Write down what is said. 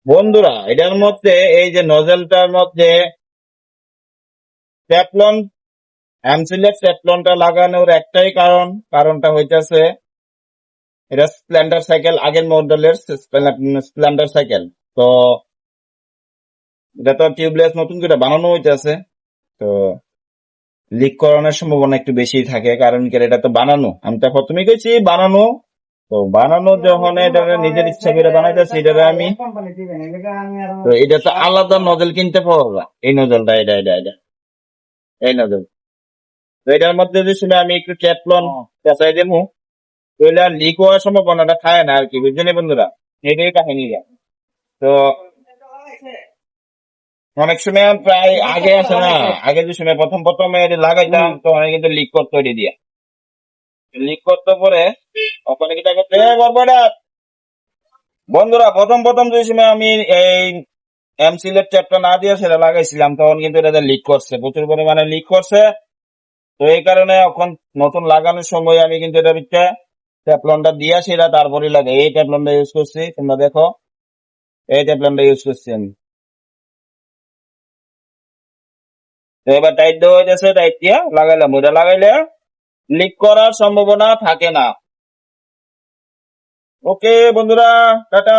বন্ধুরা, এটার মধ্যে এই যে নজেলটার মধ্যে টেফলন, অ্যামসিলেট টেফলনটা লাগানোর একটাই কারণটা হইতেছে এটা স্প্লেন্ডার সাইকেল, আগের মডেলের স্প্লেন্ডার সাইকেল। তো এটা তো টিউবলেস নতুন করে বানানো হইতেছে, তো লিক করানোর সম্ভাবনা একটু বেশি থাকে। কারণ কি, এটা তো বানানো, আমি তো প্রথমেই গেছি বানানো। তো বানানো যখন এটা নিজের ইচ্ছা করে বানাইতেছে, এটা আমি তো এটা তো আলাদা নজেল কিনতে পারবা। এই নজেলটা, এটা এই নজেল। তো এটার মধ্যে যে সময় আমি একটু টেফলন পেঁচাই দেবো, তাহলে আর লিক হওয়ার সম্ভাবনাটা থাকে না আর কি, বুঝছেন বন্ধুরা? এটাই কাহিনী। তো অনেক সময় প্রায় আগে আছে না, আগে যে সময় প্রথম প্রথম এটা লাগাইতাম, তো অনেক কিন্তু লিক করতো এটা দিয়ে। লিক করতে পরে ওখানে কি করতে বন্ধুরা, প্রথম প্রথম যে সময় আমি এই এমসিলের চ্যাপটা না দিয়ে সেটা লাগাইছিলাম, তখন কিন্তু এটা লিক করছে, প্রচুর পরিমাণে লিক করছে। তো এই কারণে এখন নতুন লাগানোর সময় আমি কিন্তু এটা ভিতরে ট্যাপলনটা দিয়ে সেটা তারপরে লাগে। এই ট্যাপলনটা ইউজ করছি, তোমরা দেখো, এই ট্যাপলনটা ইউজ করছি আমি। তো এবার টাইট দেওয়া হয়ে গেছে, টাইট দিয়ে লাগাইলাম। ওটা লাগাইলে লিক করার সম্ভাবনা থাকে না। ওকে বন্ধুরা, টাটা।